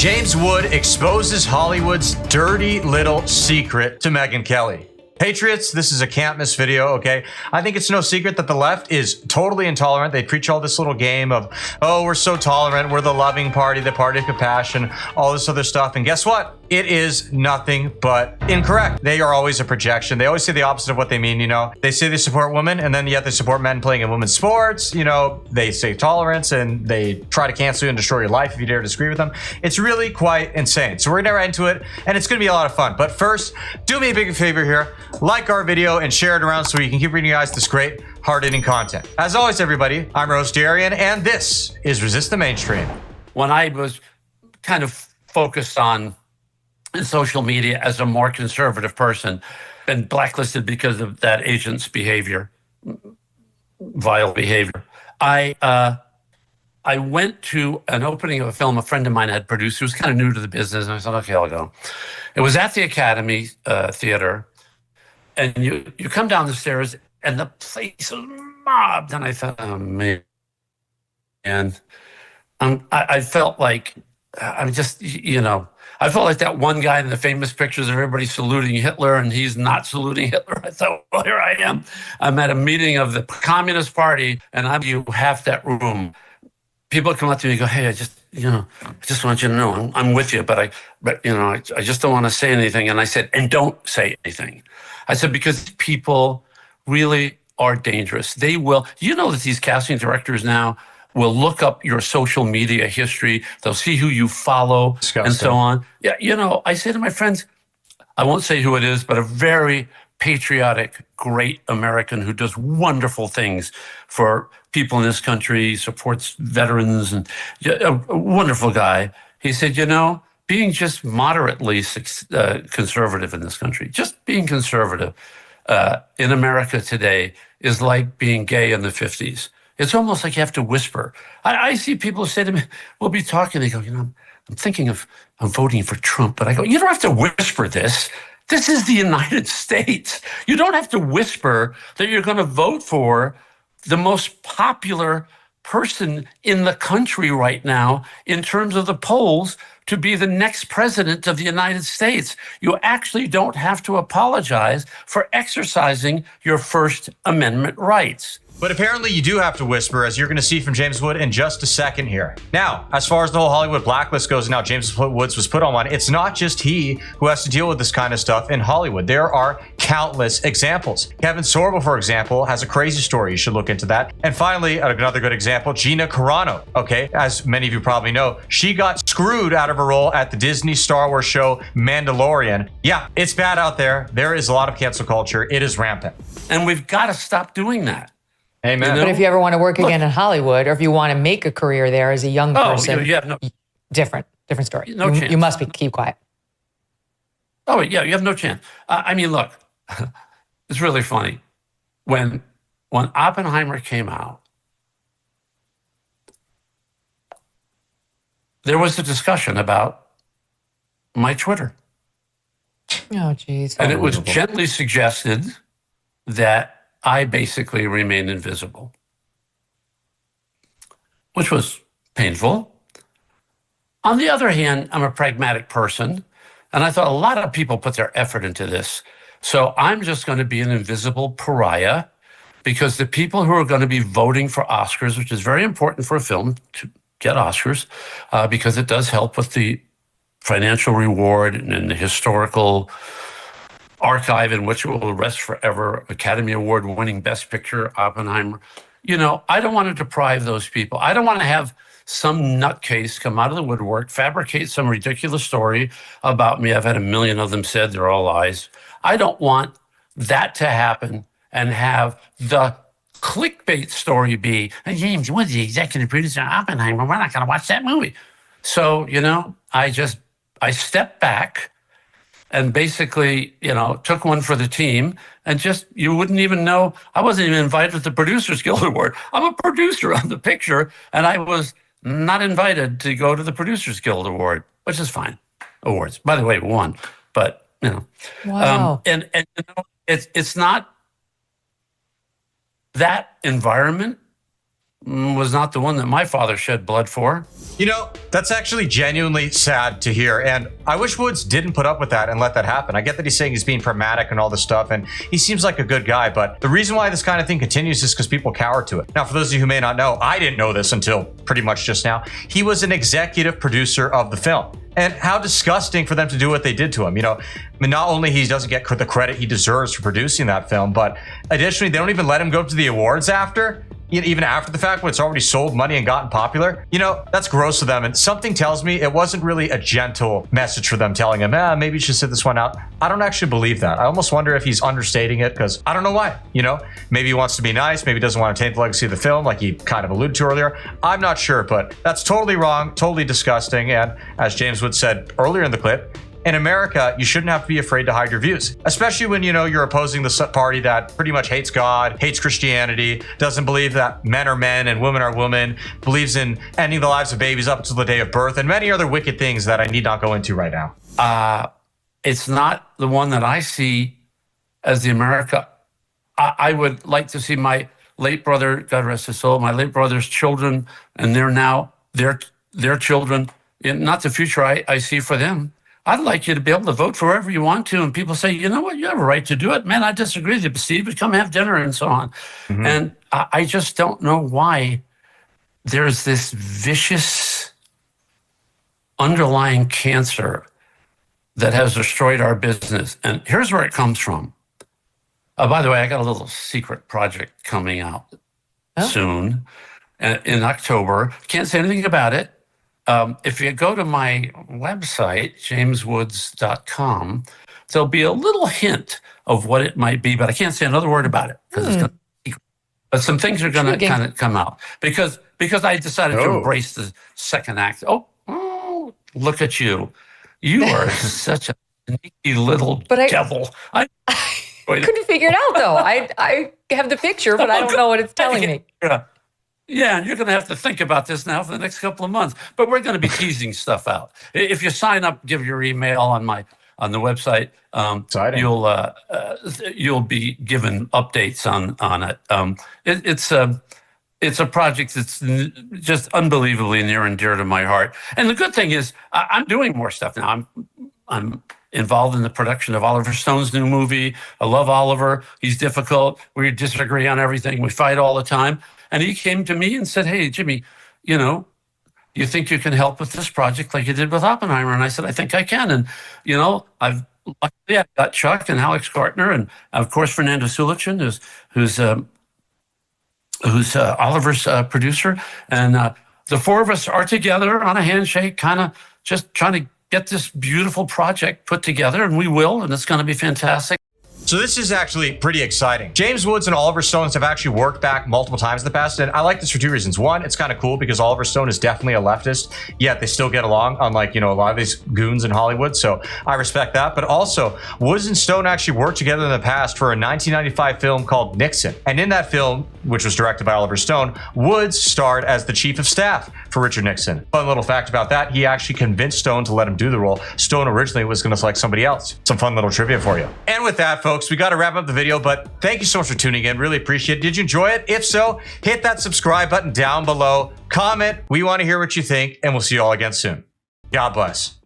James Wood exposes Hollywood's dirty little secret to Megyn Kelly. Patriots, this is a can't miss video, okay? I think it's no secret that the left is totally intolerant. They preach all this little game of, oh, we're so tolerant, we're the loving party, the party of compassion, all this other stuff. And guess what? It is nothing but incorrect. They are always a projection. They always say the opposite of what they mean, you know? They say they support women, and then yet they support men playing in women's sports. You know, they say tolerance, and they try to cancel you and destroy your life if you dare disagree with them. It's really quite insane. So we're gonna get right into it, and it's gonna be a lot of fun. But first, do me a big favor here. Like our video and share it around so we can keep bringing you guys this great, hard-hitting content. As always, everybody, I'm Rose Darian, and this is Resist the Mainstream. When I was kind of focused on social media as a more conservative person, been blacklisted because of that agent's behavior, vile behavior, I went to an opening of a film a friend of mine had produced who was kind of new to the business, and I said, okay, I'll go. It was at the Academy Theater. And you come down the stairs, and the place is mobbed. And I thought, oh, man. And I felt like, I'm just, you know, I felt like that one guy in the famous pictures of everybody saluting Hitler, and he's not saluting Hitler. I thought, well, here I am. I'm at a meeting of the Communist Party, and I'm you half that room. People come up to me and go, hey, I just want you to know, I'm with you, but I just don't want to say anything. And I said, and don't say anything. I said, because people really are dangerous. They will, you know that these casting directors now will look up your social media history. They'll see who you follow. Disgusting. And so on. Yeah, you know, I say to my friends, I won't say who it is, but a very patriotic, great American who does wonderful things for people in this country, supports veterans, and a wonderful guy. He said, you know, being just moderately conservative in this country, just being conservative in America today is like being gay in the 50s. It's almost like you have to whisper. I see people say to me, we'll be talking, they go, you know, I'm thinking of, I'm voting for Trump, but I go, you don't have to whisper this. This is the United States. You don't have to whisper that you're going to vote for the most popular person in the country right now in terms of the polls to be the next president of the United States. You actually don't have to apologize for exercising your First Amendment rights. But apparently you do have to whisper, as you're going to see from James Wood in just a second here. Now, as far as the whole Hollywood blacklist goes, now James Woods was put on one. It's not just he who has to deal with this kind of stuff in Hollywood. There are countless examples. Kevin Sorbo, for example, has a crazy story. You should look into that. And finally, another good example, Gina Carano. Okay, as many of you probably know, she got screwed out of her role at the Disney Star Wars show Mandalorian. Yeah, it's bad out there. There is a lot of cancel culture. It is rampant. And we've got to stop doing that. Amen. You know? But if you ever want to work again in Hollywood, or if you want to make a career there as a young person, different story. No chance. You must keep quiet. Oh, yeah, you have no chance. I mean, look, it's really funny. When Oppenheimer came out, there was a discussion about my Twitter. Oh, geez. And it was gently suggested that I basically remained invisible, which was painful. On the other hand, I'm a pragmatic person, and I thought a lot of people put their effort into this. So I'm just going to be an invisible pariah, because the people who are going to be voting for Oscars, which is very important for a film to get Oscars, because it does help with the financial reward and the historical archive in which it will rest forever, Academy Award winning Best Picture, Oppenheimer. You know, I don't want to deprive those people. I don't want to have some nutcase come out of the woodwork, fabricate some ridiculous story about me. I've had a million of them said, they're all lies. I don't want that to happen and have the clickbait story be, James Woods, the executive producer of Oppenheimer, we're not going to watch that movie. So, you know, I stepped back and basically, you know, took one for the team, and just, you wouldn't even know, I wasn't even invited to the Producers Guild Award. I'm a producer on the picture, and I was not invited to go to the Producers Guild Award, which is fine. Awards, by the way, won, but, you know. Wow. And you know, it's not, that environment was not the one that my father shed blood for. You know, that's actually genuinely sad to hear. And I wish Woods didn't put up with that and let that happen. I get that he's saying he's being pragmatic and all this stuff, and he seems like a good guy. But the reason why this kind of thing continues is because people cower to it. Now, for those of you who may not know, I didn't know this until pretty much just now. He was an executive producer of the film. And how disgusting for them to do what they did to him. You know, I mean, not only he doesn't get the credit he deserves for producing that film, but additionally, they don't even let him go to the awards after. Even after the fact when it's already sold money and gotten popular. You know, that's gross of them. And something tells me it wasn't really a gentle message for them telling him, maybe you should sit this one out. I don't actually believe that. I almost wonder if he's understating it because I don't know why. You know, maybe he wants to be nice. Maybe he doesn't want to taint the legacy of the film like he kind of alluded to earlier. I'm not sure, but that's totally wrong, totally disgusting. And as James Wood said earlier in the clip, in America, you shouldn't have to be afraid to hide your views, especially when, you know, you're opposing the party that pretty much hates God, hates Christianity, doesn't believe that men are men and women are women, believes in ending the lives of babies up until the day of birth, and many other wicked things that I need not go into right now. It's not the one that I see as the America. I would like to see my late brother, God rest his soul, my late brother's children, and they're now their children, not the future I see for them. I'd like you to be able to vote for whoever you want to. And people say, you know what, you have a right to do it. Man, I disagree with you, but Steve, but come have dinner and so on. Mm-hmm. And I just don't know why there's this vicious underlying cancer that has destroyed our business. And here's where it comes from. By the way, I got a little secret project coming out soon in October. Can't say anything about it. If you go to my website, jameswoods.com, there'll be a little hint of what it might be, but I can't say another word about it because it's going to be secret. But some things are going to kind of come out because I decided to embrace the second act. Oh, look at you. You are such a sneaky little devil. I couldn't figure it out, though. I have the picture, but I don't know what it's telling me. Yeah, and you're going to have to think about this now for the next couple of months. But we're going to be teasing stuff out. If you sign up, give your email on the website. You'll be given updates on it. It's a project that's just unbelievably near and dear to my heart. And the good thing is, I'm doing more stuff now. I'm involved in the production of Oliver Stone's new movie. I love Oliver. He's difficult. We disagree on everything. We fight all the time. And he came to me and said, hey, Jimmy, you know, you think you can help with this project like you did with Oppenheimer? And I said, I think I can. And, you know, I've got Chuck and Alex Gartner and, of course, Fernando Sulichin, who's Oliver's producer. And the four of us are together on a handshake, kind of just trying to get this beautiful project put together. And we will, and it's going to be fantastic. So this is actually pretty exciting. James Woods and Oliver Stone have actually worked back multiple times in the past, and I like this for two reasons. One, it's kind of cool because Oliver Stone is definitely a leftist, yet they still get along, unlike, you know, a lot of these goons in Hollywood, so I respect that. But also, Woods and Stone actually worked together in the past for a 1995 film called Nixon. And in that film, which was directed by Oliver Stone, Woods starred as the chief of staff for Richard Nixon. Fun little fact about that, he actually convinced Stone to let him do the role. Stone originally was going to select somebody else. Some fun little trivia for you. And with that, folks, we got to wrap up the video, but thank you so much for tuning in. Really appreciate it. Did you enjoy it? If so, hit that subscribe button down below. Comment. We want to hear what you think, and we'll see you all again soon. God bless.